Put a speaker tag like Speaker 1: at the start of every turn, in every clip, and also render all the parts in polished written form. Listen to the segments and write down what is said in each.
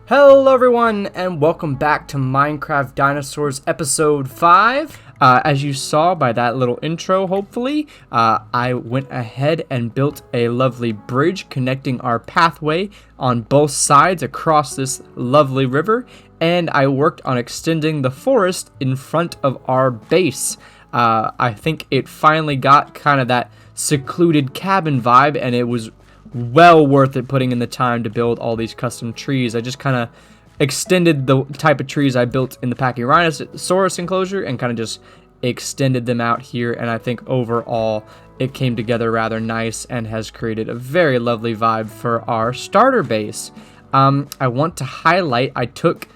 Speaker 1: Hello everyone and welcome back to Minecraft Dinosaurs episode 5. As you saw by that little intro, hopefully, I went ahead and built a lovely bridge connecting our pathway on both sides across this lovely river, and I worked on extending the forest in front of our base. I think it finally got kind of that secluded cabin vibe, and it was well worth it putting in the time to build all these custom trees. I just kind of extended the type of trees I built in the Dinosaurs enclosure and kind of just extended them out here, and I think overall it came together rather nice and has created a very lovely vibe for our starter base. I want to highlight, I took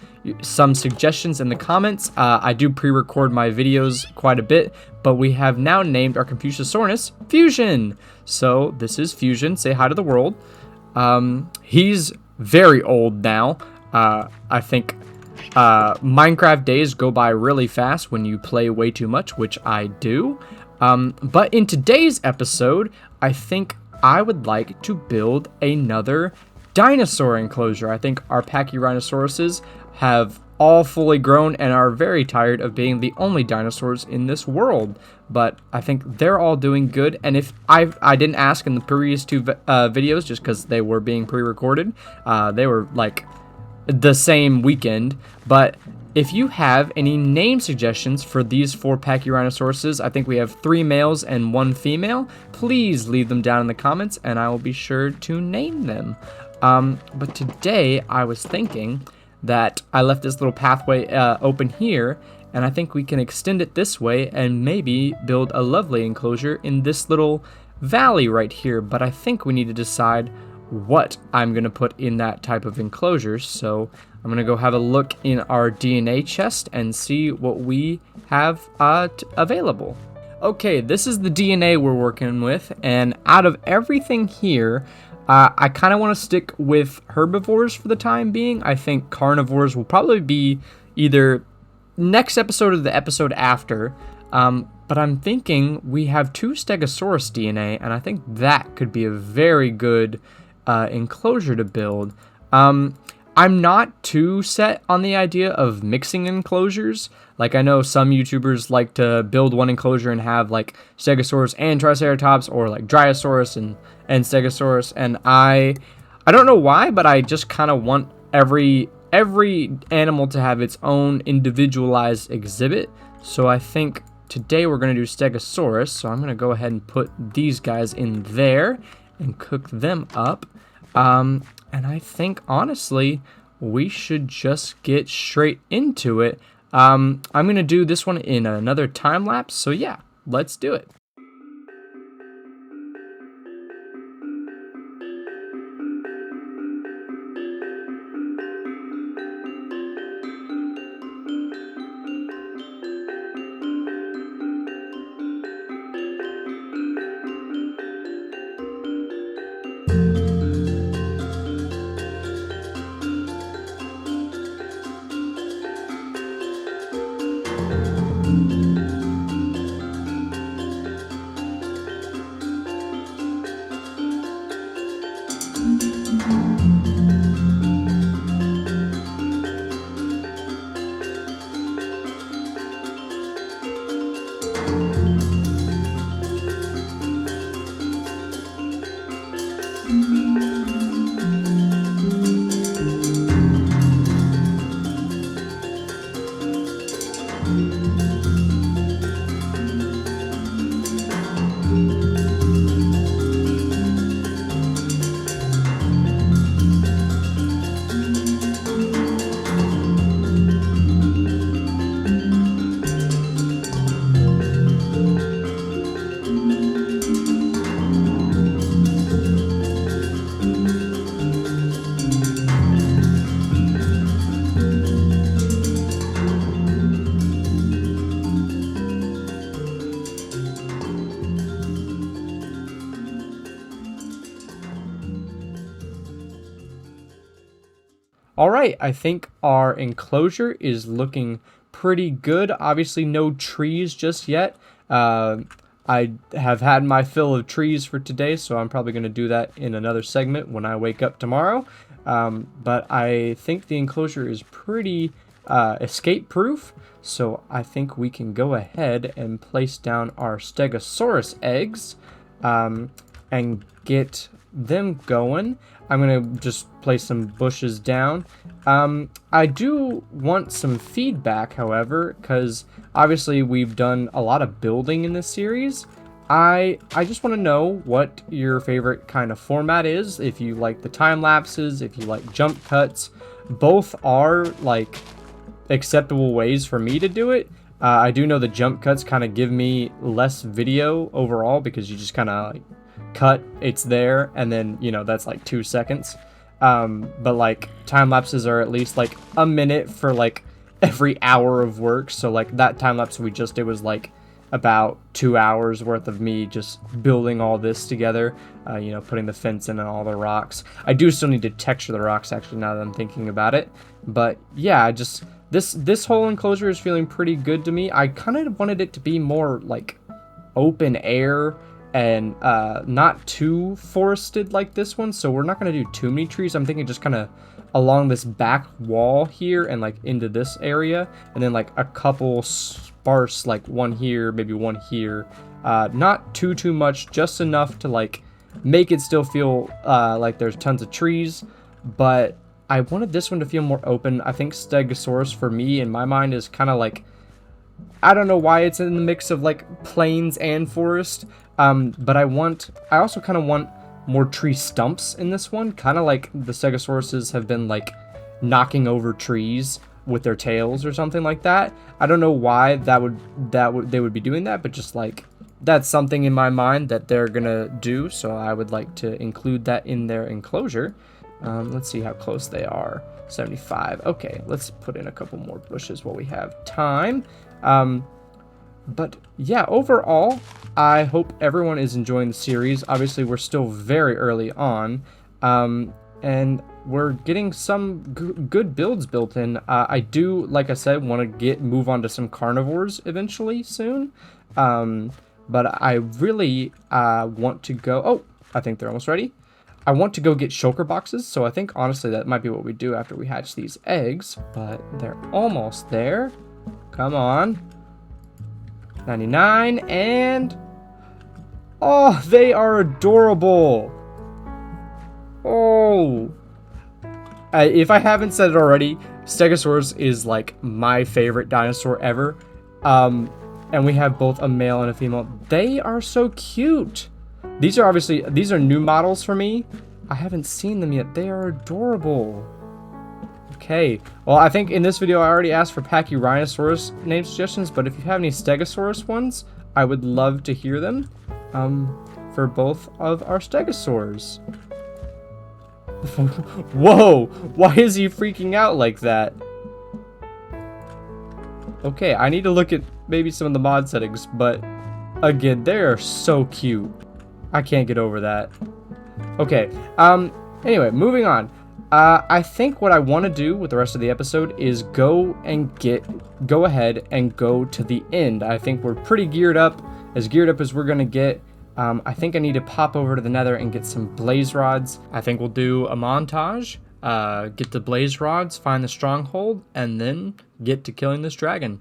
Speaker 1: some suggestions in the comments. I do pre-record my videos quite a bit, but we have now named our Confuciusaurus Fusion. So this is Fusion. Say hi to the world. He's very old now. I think Minecraft days go by really fast when you play way too much, which I do. But in today's episode, I think I would like to build another dinosaur enclosure. I think our Pachyrhinosaurus have all fully grown and are very tired of being the only dinosaurs in this world, but I think they're all doing good. And if I didn't ask in the previous two videos just because they were being pre-recorded, they were like the same weekend, but if you have any name suggestions for these 4 Pachyrhinosaurus, I think we have 3 males and 1 female, please leave them down in the comments and I will be sure to name them. But today I was thinking that I left this little pathway open here, and I think we can extend it this way and maybe build a lovely enclosure in this little valley right here. But I think we need to decide what I'm going to put in that type of enclosure. So I'm going to go have a look in our DNA chest and see what we have available. Okay, this is the DNA we're working with, and out of everything here, I kind of want to stick with herbivores for the time being. I think carnivores will probably be either next episode or the episode after. But I'm thinking we have 2 Stegosaurus DNA, and I think that could be a very good enclosure to build. I'm not too set on the idea of mixing enclosures. Like, I know some YouTubers like to build one enclosure and have like Stegosaurus and Triceratops, or like Dryosaurus and Stegosaurus, and I don't know why, but I just kind of want every animal to have its own individualized exhibit. So I think today we're going to do Stegosaurus, so I'm going to go ahead and put these guys in there and cook them up. And I think, honestly, we should just get straight into it. I'm going to do this one in another time lapse, so yeah, let's do it. Alright, I think our enclosure is looking pretty good. Obviously no trees just yet. I have had my fill of trees for today, so I'm probably going to do that in another segment when I wake up tomorrow. But I think the enclosure is pretty escape proof, so I think we can go ahead and place down our Stegosaurus eggs and get them going. I'm gonna just place some bushes down. I do want some feedback, however, because obviously we've done a lot of building in this series. I just want to know what your favorite kind of format is. If you like the time lapses, if you like jump cuts, both are like acceptable ways for me to do it. I do know the jump cuts kind of give me less video overall because you just kind of like cut, it's there, and then, you know, that's like 2 seconds. But like time lapses are at least like a minute for like every hour of work. So like that time lapse we just did was like about 2 hours worth of me just building all this together, you know, putting the fence in and all the rocks. I do still need to texture the rocks actually now that I'm thinking about it. But yeah, just this whole enclosure is feeling pretty good to me. I kind of wanted it to be more like open air and not too forested like this one, so we're not going to do too many trees. I'm thinking just kind of along this back wall here and like into this area, and then like a couple sparse, like one here, maybe one here. Not too much, just enough to like make it still feel like there's tons of trees, but I wanted this one to feel more open. I think Stegosaurus for me in my mind is kind of like, I don't know why it's in the mix of like plains and forest, but I also kind of want more tree stumps in this one, kind of like the Stegosauruses have been like knocking over trees with their tails or something like that. I don't know why they would be doing that, but just like that's something in my mind that they're gonna do, so I would like to include that in their enclosure. Let's see how close they are. 75. Okay, let's put in a couple more bushes while we have time. But yeah, overall, I hope everyone is enjoying the series. Obviously, we're still very early on, and we're getting some good builds built in. I do, like I said, want to move on to some carnivores eventually soon. But I really want to go. Oh, I think they're almost ready. I want to go get shulker boxes, so I think honestly that might be what we do after we hatch these eggs. But they're almost there. Come on. 99 and oh, they are adorable. Oh, if I haven't said it already, Stegosaurus is like my favorite dinosaur ever. And we have both a male and a female. They are so cute. These are new models for me. I haven't seen them yet. They are adorable. Okay, well, I think in this video I already asked for Pachyrhinosaurus name suggestions, but if you have any Stegosaurus ones, I would love to hear them for both of our Stegosaurs. Whoa, why is he freaking out like that? Okay, I need to look at maybe some of the mod settings, but again, they are so cute. I can't get over that. Okay, anyway, moving on. I think what I want to do with the rest of the episode is go ahead and go to the end. I think we're pretty geared up as we're going to get. I think I need to pop over to the nether and get some blaze rods. I think we'll do a montage, get the blaze rods, find the stronghold, and then get to killing this dragon.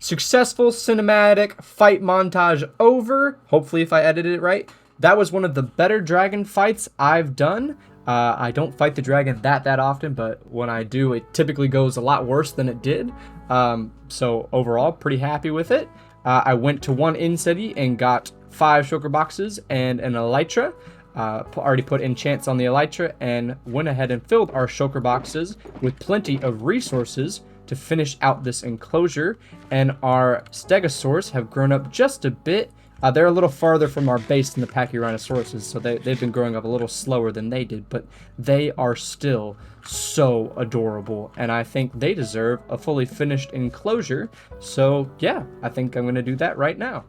Speaker 1: successful cinematic fight montage over. Hopefully, if I edited it right. That was one of the better dragon fights I've done. I don't fight the dragon that often, but when I do, it typically goes a lot worse than it did. So overall, pretty happy with it. I went to one in city and got 5 shulker boxes and an elytra. Already put enchants on the elytra and went ahead and filled our shulker boxes with plenty of resources to finish out this enclosure. And our Stegosaurus have grown up just a bit. They're a little farther from our base than the Pachyrhinosaurus, so they've been growing up a little slower than they did, but they are still so adorable, and I think they deserve a fully finished enclosure. So yeah, I think I'm going to do that right now.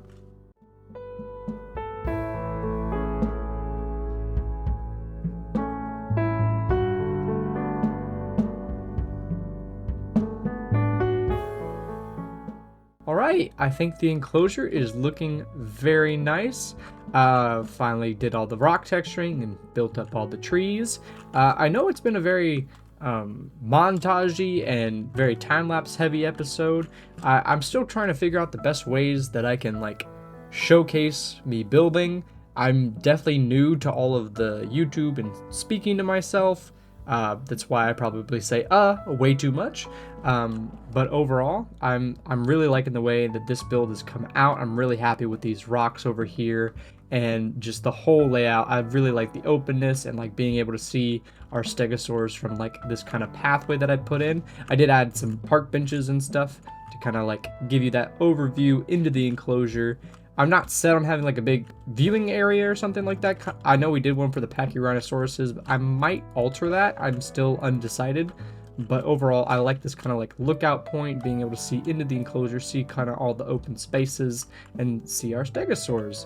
Speaker 1: Alright, I think the enclosure is looking very nice. Finally did all the rock texturing and built up all the trees. I know it's been a very montagey and very time-lapse heavy episode. I'm still trying to figure out the best ways that I can like showcase me building. I'm definitely new to all of the YouTube and speaking to myself. That's why I probably say way too much. But overall, I'm really liking the way that this build has come out. I'm really happy with these rocks over here and just the whole layout. I really like the openness and like being able to see our Stegosaurs from like this kind of pathway that I put in. I did add some park benches and stuff to kind of like give you that overview into the enclosure. I'm not set on having like a big viewing area or something like that. I know we did one for the Pachyrhinosauruses, but I might alter that. I'm still undecided. But overall, I like this kind of like lookout point, being able to see into the enclosure, see kind of all the open spaces, and see our Stegosaurs.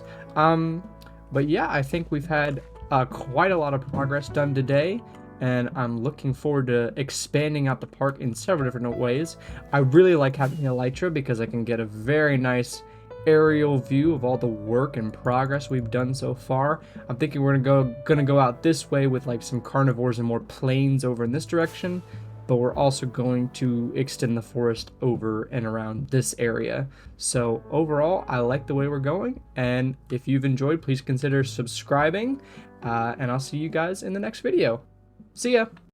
Speaker 1: But yeah, I think we've had quite a lot of progress done today, and I'm looking forward to expanding out the park in several different ways. I really like having the elytra because I can get a very nice aerial view of all the work and progress we've done so far. I'm thinking we're gonna go out this way with like some carnivores and more plains over in this direction, but we're also going to extend the forest over and around this area. So overall, I like the way we're going, and if you've enjoyed, please consider subscribing, and I'll see you guys in the next video. See ya!